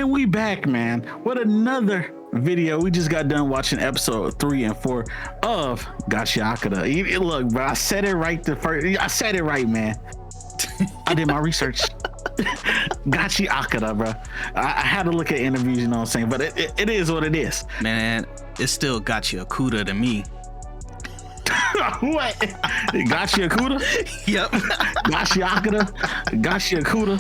And we back, man, with another video. We just got done watching episode 3 and 4 of Gachiakuta. Look, bro, I said it right the first. I said it right, man. I did my research. Gachiakuta, bro. I had to look at interviews, you know what I'm saying? But it is what it is. Man, it's still Gachiakuta to me. What? Gachiakuta? Yep. Gachiakuta.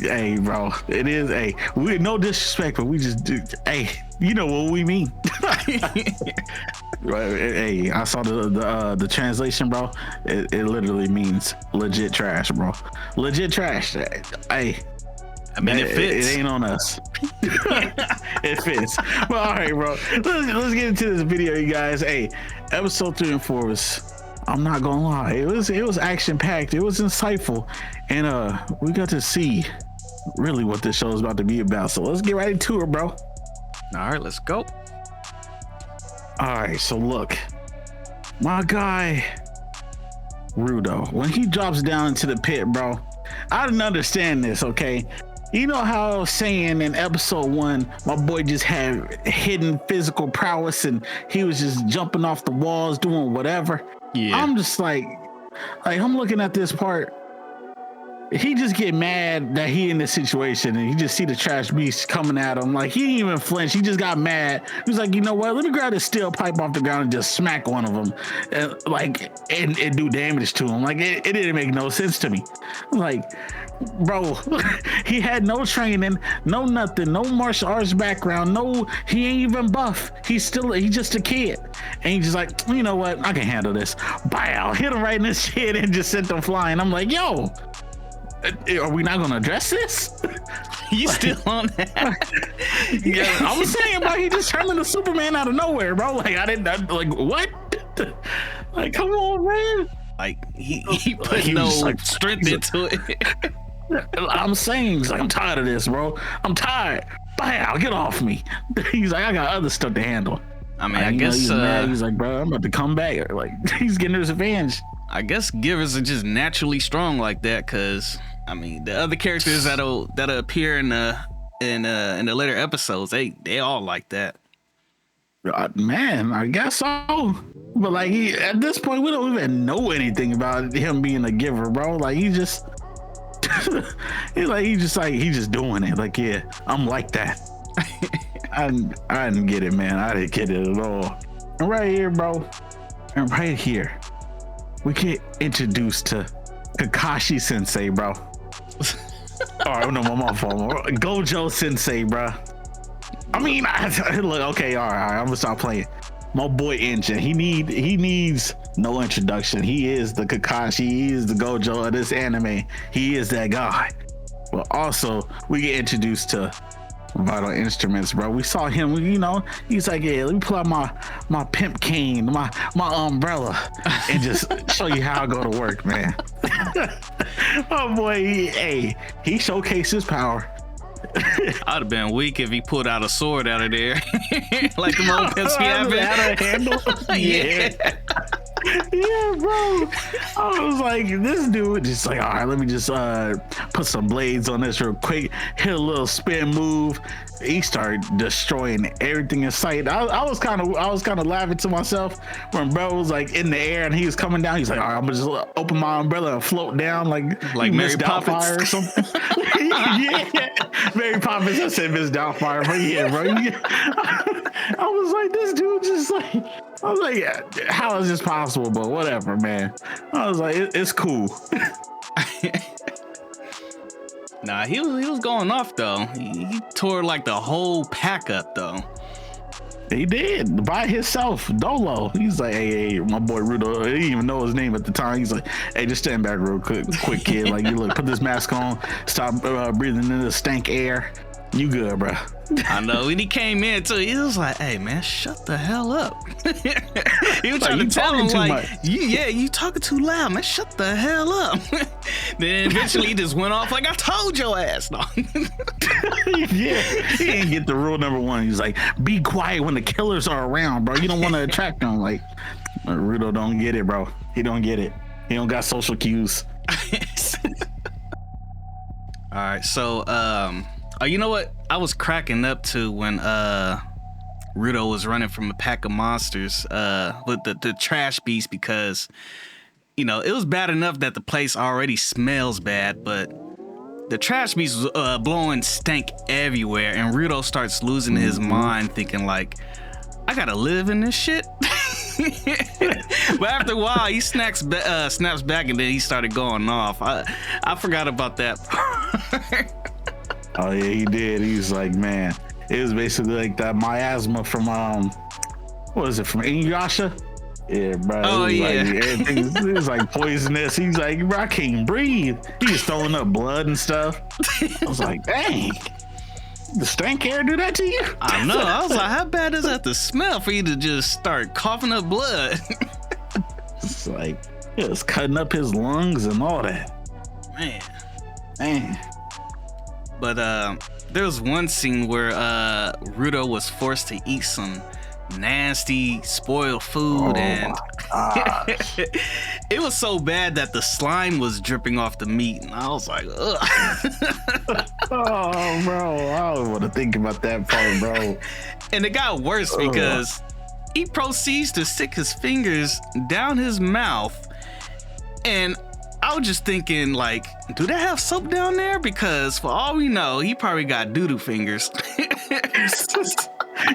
Hey, bro, it is. Hey, we no disrespect, but we just do. Hey, you know what we mean. Right? Hey, I saw the translation, bro. It literally means legit trash, bro. Legit trash. Hey. I mean, it fits. It ain't on us. It fits. But all right, bro. Let's get into this video, you guys. Hey, episode 3 and 4 was, I'm not gonna lie, it was action packed. It was insightful, and we got to see really what this show is about to be about. So let's get right into it, bro. All right, let's go. All right, so look, my guy Rudo, when he drops down into the pit, bro, I didn't understand this. Okay. You know how I was saying in episode 1, my boy just had hidden physical prowess and he was just jumping off the walls, doing whatever. Yeah. I'm just like I'm looking at this part. He just get mad that he in this situation and he just see the trash beast coming at him. Like, he didn't even flinch. He just got mad. He was like, you know what? Let me grab this steel pipe off the ground and just smack one of them and do damage to him. Like, it didn't make no sense to me. Like, bro, he had no training, no nothing, no martial arts background, no, he ain't even buff. He's just a kid. And he's just like, you know what? I can handle this. Bow, hit him right in his head and just sent him flying. I'm like, yo, are we not gonna address this? You still on that? Yeah, I was saying, bro, he just turned into Superman out of nowhere, bro. Like, like, what? Like, come on, man. Like, he put no strength into it. I'm saying, he's like, I'm tired of this, bro. I'm tired. Bow, get off me. He's like, I got other stuff to handle. I mean, I guess he's mad. He's like, bro, I'm about to come back. Like, he's getting his revenge. I guess givers are just naturally strong like that, because I mean, the other characters that'll appear in the later episodes, they all like that. Man, I guess so. But like, at this point, we don't even know anything about him being a giver, bro. Like, he's just he's just doing it. Like, yeah, I'm like that. I didn't get it, man. I didn't get it at all. And right here, bro, and right here, we get introduced to Kakashi Sensei, bro. Oh no, my fault. Gojo Sensei, bro. I mean, look, okay, all right, I'm gonna stop playing. My boy Engine, he needs no introduction. He is the Kakashi, he is the Gojo of this anime. He is that guy. But also, we get introduced to Vital Instruments, bro. We saw him, you know, he's like, yeah, let me pull out my pimp cane, my umbrella, and just show you how I go to work, man. Oh boy, he showcased his power. I'd have been weak if he pulled out a sword out of there. Like the old Pepsi having a handle. Yeah. Yeah, bro. I was like, this dude just like, all right, let me just put some blades on this real quick, hit a little spin move. He started destroying everything in sight. I was kind of laughing to myself when bro was like in the air and he was coming down. He's like, all right, I'm gonna just open my umbrella and float down like Mary Poppins or something. Yeah, Mary Poppins. I said Miss Doubtfire, but yeah, bro. I was like, this dude just like, I was like, how is this possible? But whatever, man. I was like, it's cool. Nah, he was going off though. He tore like the whole pack up though. He did by himself, Dolo. He's like, hey, my boy Rudo. He didn't even know his name at the time. He's like, hey, just stand back real quick, kid. Like, you look, put this mask on, stop breathing in the stank air. You good, bro? I know. When he came in too, he was like, "Hey, man, shut the hell up." He was trying to tell him like, you talking too loud, man. Shut the hell up." Then eventually he just went off like, "I told your ass." No. Yeah, he didn't get the rule number 1. He's like, "Be quiet when the killers are around, bro. You don't want to attract them." Like, Rudo don't get it, bro. He don't get it. He don't got social cues. All right, so Oh, you know what? I was cracking up to when Rudo was running from a pack of monsters with the trash beast, because it was bad enough that the place already smells bad, but the trash beast was blowing stank everywhere, and Rudo starts losing his mind, thinking like, I gotta live in this shit. But after a while, he snaps back, and then he started going off. I forgot about that part. Oh yeah, he did. He was like, man, it was basically like that miasma from what was it, from Inuyasha? Yeah, bro. Oh yeah. Like, everything, it was like poisonous. He's like, bro, I can't breathe. He was throwing up blood and stuff. I was like, dang. The stank air do that to you? I know. I was like, how bad does that to smell for you to just start coughing up blood? It's like, it was cutting up his lungs and all that. Man. But there was one scene where Rudo was forced to eat some nasty spoiled food, and it was so bad that the slime was dripping off the meat, and I was like, ugh. Oh, bro, I don't want to think about that part, bro. And it got worse because he proceeds to stick his fingers down his mouth, and I was just thinking, like, do they have soap down there? Because for all we know, he probably got doo-doo fingers.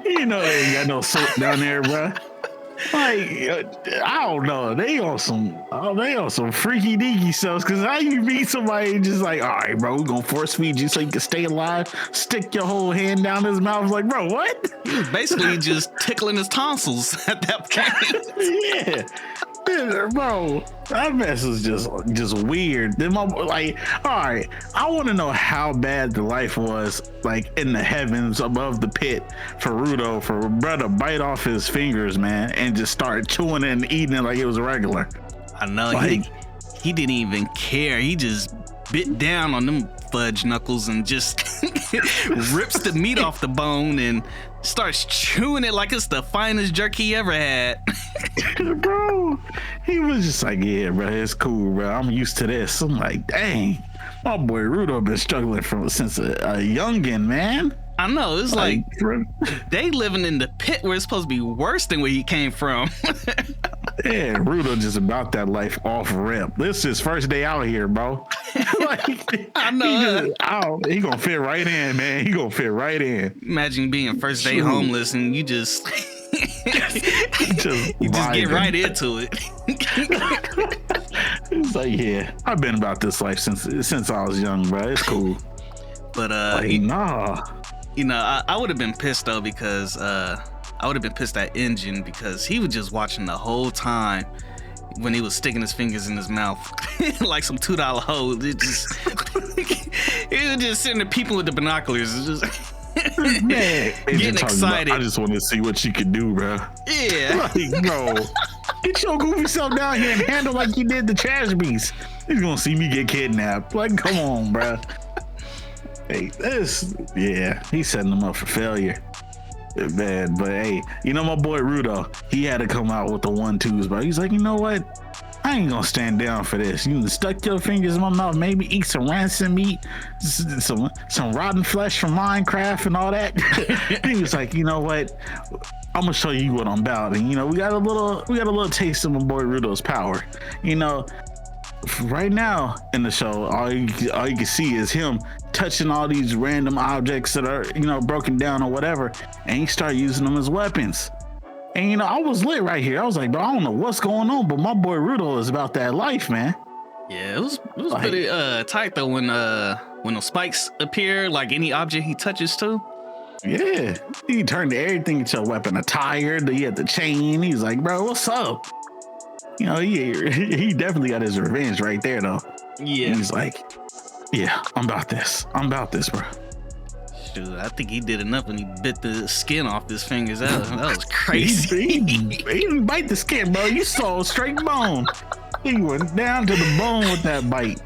You know they ain't got no soap down there, bro. Like, I don't know. They on some freaky deaky stuff. Cause how you meet somebody just like, all right, bro, we're gonna force feed you so you can stay alive. Stick your whole hand down his mouth. Like, bro, what? He was basically just tickling his tonsils at that point. Yeah. Bro, that mess was just weird. Then all right, I want to know how bad the life was, like in the heavens above the pit, for Rudo, for bro to bite off his fingers, man, and just start chewing it and eating it like it was regular. I know, like, he didn't even care. He just bit down on them fudge knuckles and just rips the meat off the bone and starts chewing it like it's the finest jerky he ever had. Bro, he was just like, yeah, bro, it's cool, bro. I'm used to this. I'm like, dang, my boy Rudo been struggling since a youngin', man. I know, it's like they living in the pit where it's supposed to be worse than where he came from. Yeah, Rudo just about that life off rip. This is his first day out here, bro. Like, I know. He gonna fit right in, man. He gonna fit right in. Imagine being first day homeless and you just just get right into it. It's like, yeah, I've been about this life since I was young, bro. It's cool. But nah. I would have been pissed though, because I would have been pissed at Engine, because he was just watching the whole time when he was sticking his fingers in his mouth like some $2 hoe. He was just sitting there peeping with the binoculars, just man, getting excited. I just want to see what she could do, bro. Yeah. Like, bro, get your goofy self down here and handle like you did the trash beast. He's gonna see me get kidnapped. Like, come on, bro. Hey, he's setting them up for failure. Man, but hey, my boy Rudo, he had to come out with the 1-2s, bro. He's like, you know what? I ain't gonna stand down for this. You stuck your fingers in my mouth, maybe eat some rancid meat, some rotten flesh from Minecraft and all that. He was like, you know what? I'm gonna show you what I'm about. And we got a little taste of my boy Rudo's power. Right now in the show, all you can see is him touching all these random objects that are broken down or whatever, and he started using them as weapons. And I was lit right here. I was like, bro, I don't know what's going on, but my boy Rudo is about that life, man. Yeah, it was like, pretty tight though when the spikes appear, like any object he touches to. Yeah, he turned everything into a weapon. A tire, he had the chain. He's like, bro, what's up? He definitely got his revenge right there, though. Yeah. And he's like, yeah, I'm about this, bro. Shoot, I think he did enough when he bit the skin off his fingers. That was crazy. He didn't bite the skin, bro. You saw straight bone. He went down to the bone with that bite.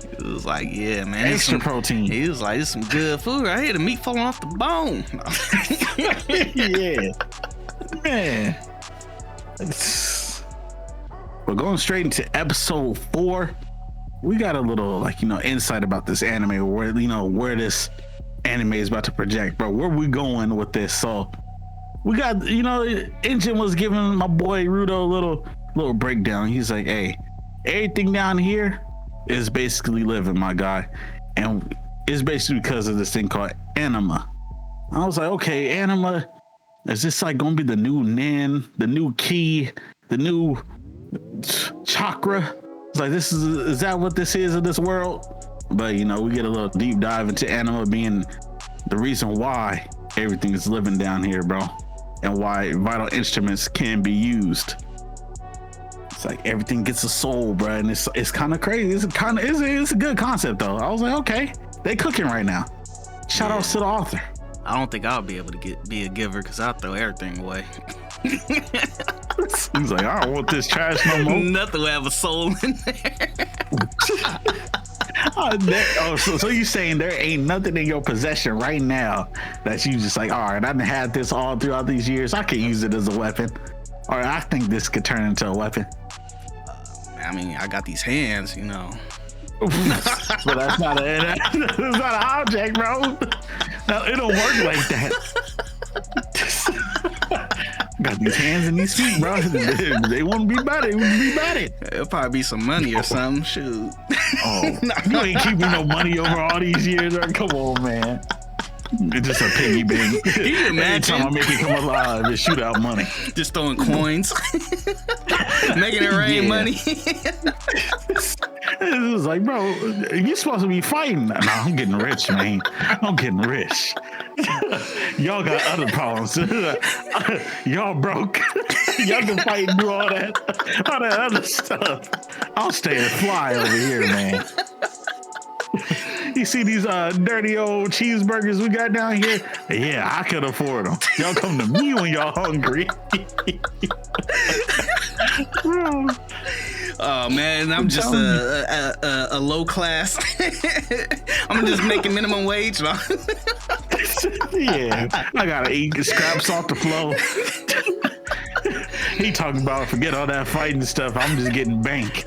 It was like, yeah, man. Extra protein. He was like, it's some good food right here. The meat falling off the bone. Yeah. Man. We're going straight into episode 4. We got a little insight about this anime, where this anime is about to project, bro. Where we going with this? So we got, Engine was giving my boy Rudo a little breakdown. He's like, hey, everything down here is basically living, my guy, and it's basically because of this thing called anima. I was like, okay, anima, is this like gonna be the new nin, the new ki, the new chakra? It's like, is that what this is in this world? But we get a little deep dive into anima being the reason why everything is living down here, bro, and why vital instruments can be used. It's like everything gets a soul, bro, and it's kind of crazy. It's a good concept though. I was like, okay, they cooking right now. Shout outs to the author. I don't think I'll be able to be a giver because I'll throw everything away. He's like, I don't want this trash no more. Nothing will have a soul in there. So you saying there ain't nothing in your possession right now that you just like, all right, I done had this all throughout these years, I can use it as a weapon, or I think this could turn into a weapon? I mean, I got these hands, But that's not an object, bro. No, it don't work like that. Got these hands and these feet, bro. They wouldn't be about it. It'll probably be some money or something. Shoot. Oh, you ain't keeping no money over all these years. Come on, man. It's just a piggy bank. Can you imagine? Every time I make it come alive, it shoot out money. Just throwing coins. Making it rain money. It was like, bro, you supposed to be fighting. No, I'm getting rich, man. I'm getting rich. Y'all got other problems. Y'all broke. Y'all can fight and do all that other stuff. I'll stay and fly over here, man. You see these dirty old cheeseburgers we got down here? Yeah, I could afford them. Y'all come to me when y'all hungry. Oh man, I'm just a low class. I'm just making minimum wage. Yeah, I gotta eat scraps off the floor. He talking about forget all that fighting stuff. I'm just getting bank.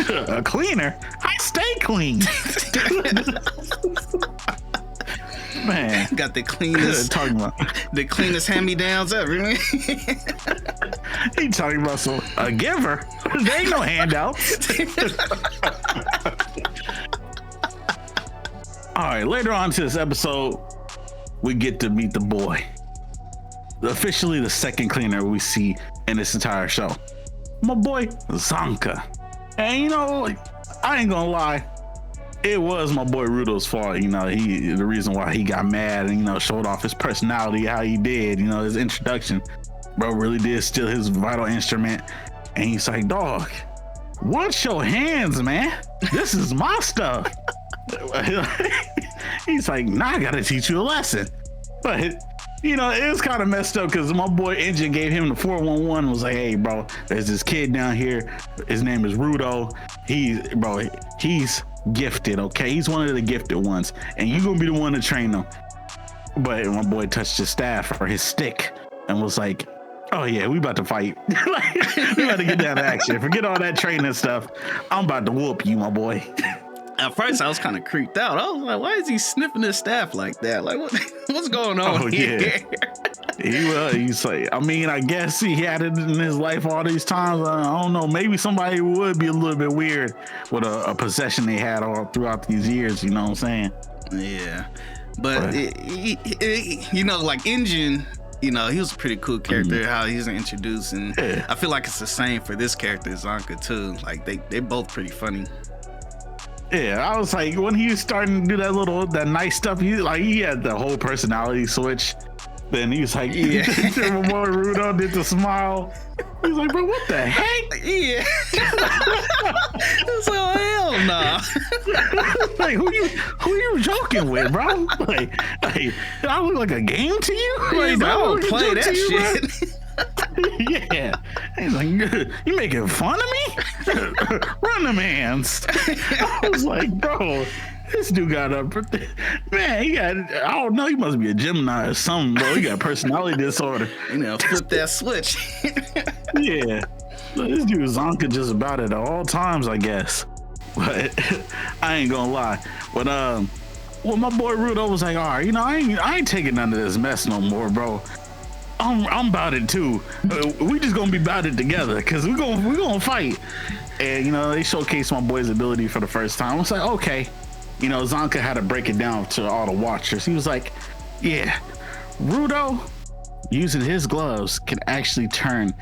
A cleaner? I stay clean. Man, got the cleanest hand-me-downs ever. He talking about a giver. There ain't no handouts. All right, later on to this episode, we get to meet the boy. Officially the second cleaner we see in this entire show. My boy, Zanka. And I ain't gonna lie, it was my boy Rudo's fault. The reason why he got mad and showed off his personality how he did. His introduction, bro, really did steal his vital instrument. And he's like, dog, watch your hands, man. This is my stuff. He's like, nah, I gotta teach you a lesson. But it was kind of messed up because my boy Engine gave him the 411, was like, hey, bro, there's this kid down here. His name is Rudo. He's gifted, okay? He's one of the gifted ones, and you're gonna be the one to train him. But my boy touched his staff or his stick and was like, oh yeah, we about to fight. We about to get down to action. Forget all that training stuff. I'm about to whoop you, my boy. At first, I was kind of creeped out. I was like, why is he sniffing his staff like that? Like, what's going on here? Yeah. He's like, I guess he had it in his life all these times. I don't know. Maybe somebody would be a little bit weird with a possession they had all throughout these years. You know what I'm saying? Yeah. But like Engine, he was a pretty cool character, how he's introduced. And yeah. I feel like it's the same for this character, Zanka, too. Like, they both pretty funny. Yeah, I was like, when he was starting to do that nice stuff, he had the whole personality switch. Then he was like, yeah. My boy Rudo did the smile. He was like, bro, what the heck? Yeah. It's like, hell no. Like, who you joking with, bro? Like, I look like a game to you? Like, I don't play that shit. Yeah. He's like, you making fun of me? Run them hands. I was like, bro, this dude got up. Man, I don't know, he must be a Gemini or something, bro. He got personality disorder. Flip that switch. Yeah. This dude Zanka just about it at all times, I guess. But I ain't gonna lie. But well, my boy Rudo was like, all right, I ain't taking none of this mess no more, bro. I'm about it too. We just gonna be about it together because we gonna fight. And they showcased my boy's ability for the first time. I was like, okay. Zonka had to break it down to all the watchers. He was like, yeah, Rudo using his gloves can actually turn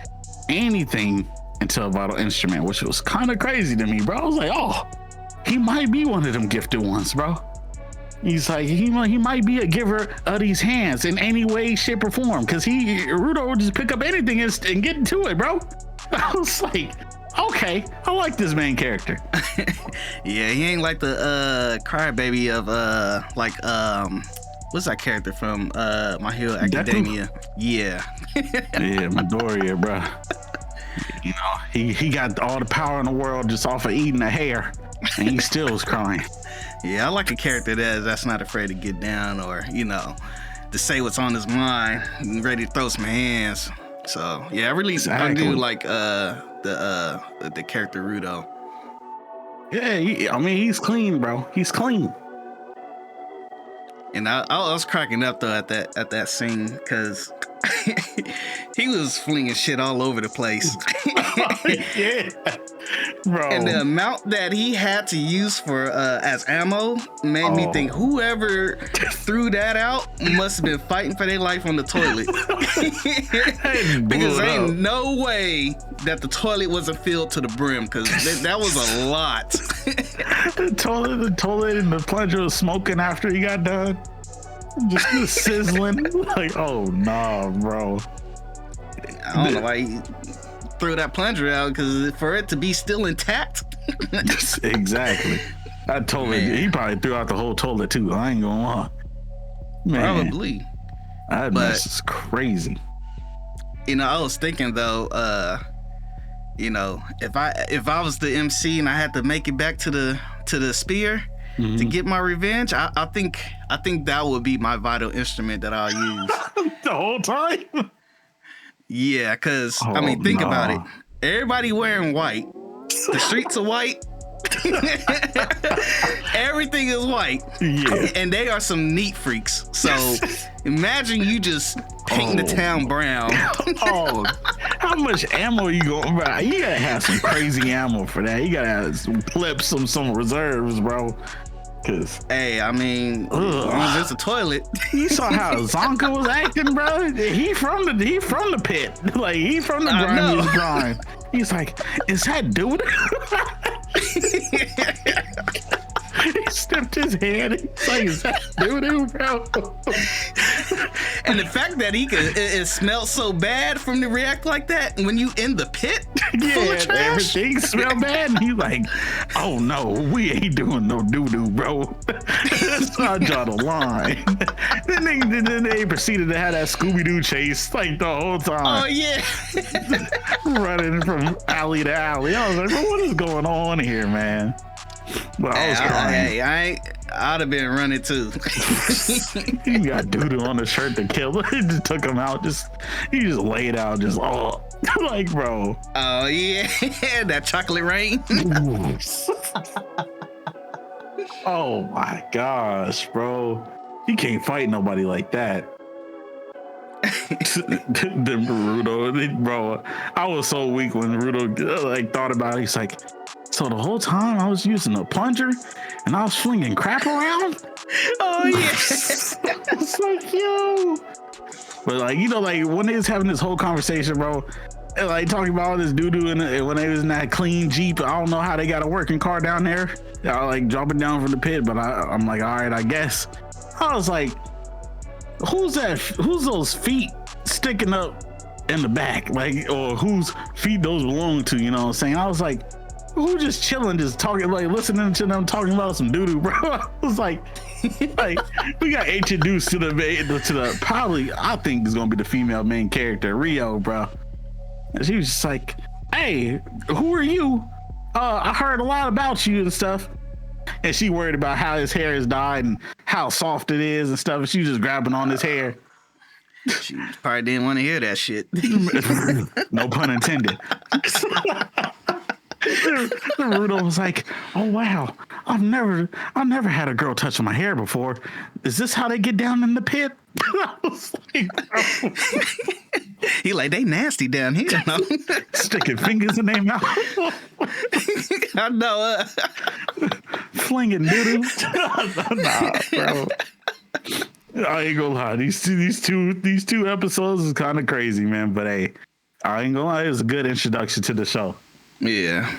anything into a vital instrument, which was kind of crazy to me, bro. I was like, oh, he might be one of them gifted ones, bro. He's like, he might be a giver of these hands in any way, shape, or form. Because Rudo would just pick up anything and get into it, bro. I was like, okay, I like this main character. Yeah, he ain't like the crybaby of what's that character from My Hero Academia? Yeah. Yeah, Midoriya, bro. He got all the power in the world just off of eating a hair, and he still was crying. Yeah, I like a character that's not afraid to get down or, to say what's on his mind and ready to throw some hands. So, yeah, I do like the character Rudo. Yeah, he's clean, bro. He's clean. And I was cracking up though at that scene because he was flinging shit all over the place. Yeah, bro. And the amount that he had to use for as ammo made me think whoever threw that out must have been fighting for their life on the toilet. Because there ain't no way that the toilet wasn't filled to the brim because that was a lot. The toilet and the plunger was smoking after he got done. Just sizzling. Like, oh nah, bro. I don't know why he threw that plunger out, because for it to be still intact. Exactly. That toilet, he probably threw out the whole toilet too. I ain't gonna lie. Man, probably. That mess is crazy. I was thinking though, if I was the MC and I had to make it back to the spear to get my revenge, I think that would be my vital instrument that I'll use. The whole time? Yeah, because think about it. Everybody wearing white. The streets are white. Everything is white. Yeah. And they are some neat freaks. So imagine you just painting the town brown. How much ammo you going to buy? You gotta have some crazy ammo for that. You gotta have some clips, some reserves, bro. Cause hey, as long as it's a toilet. You saw how Zonka was acting, bro. He from the pit. Like, he from the grimiest grind. He's like, is that dude? He sniffed his hand. He's like, is that doo-doo, bro? And the fact that he could, it smells so bad from the react like that when you in the pit full of trash. Everything smell bad. And he's like, oh no, we ain't doing no doo-doo, bro. That's not draw the line. Then they proceeded to have that Scooby-Doo chase like the whole time. Oh yeah. Running from alley to alley. I was like, bro, what is going on here, man? Well, I was crying. I'd have been running too. He got doo-doo on the shirt to kill him. He just took him out. He just laid out. Like, bro. Oh yeah, that chocolate rain. Oh my gosh, bro. He can't fight nobody like that. Then Rudo, bro. I was so weak when Rudo thought about it. He's like, so the whole time I was using a plunger and I was flinging crap around? Oh, yeah. It's like, yo. But when they was having this whole conversation, bro, and talking about all this doo-doo and when they was in that clean Jeep, I don't know how they got a working car down there. Y'all dropping down from the pit, but I'm like, all right, I guess. I was like, who's that? Who's those feet sticking up in the back? Or whose feet those belong to, you know what I'm saying? I was like, who just chilling, just talking, listening to them talking about some doo-doo, bro? I was like, we got introduced to the probably, I think is gonna be the female main character, Rio, bro. And she was just like, hey, who are you? I heard a lot about you and stuff. And she worried about how his hair is dyed and how soft it is and stuff. And she was just grabbing on his hair. She probably didn't want to hear that shit. No pun intended. Rudo was like, "Oh wow, I've never had a girl touch my hair before. Is this how they get down in the pit?" I was like, he like, they nasty down here. No? Sticking fingers in their mouth. I know. Flinging doodles. Nah, bro. I ain't gonna lie. These two episodes is kind of crazy, man. But hey, I ain't gonna lie. It was a good introduction to the show. Yeah.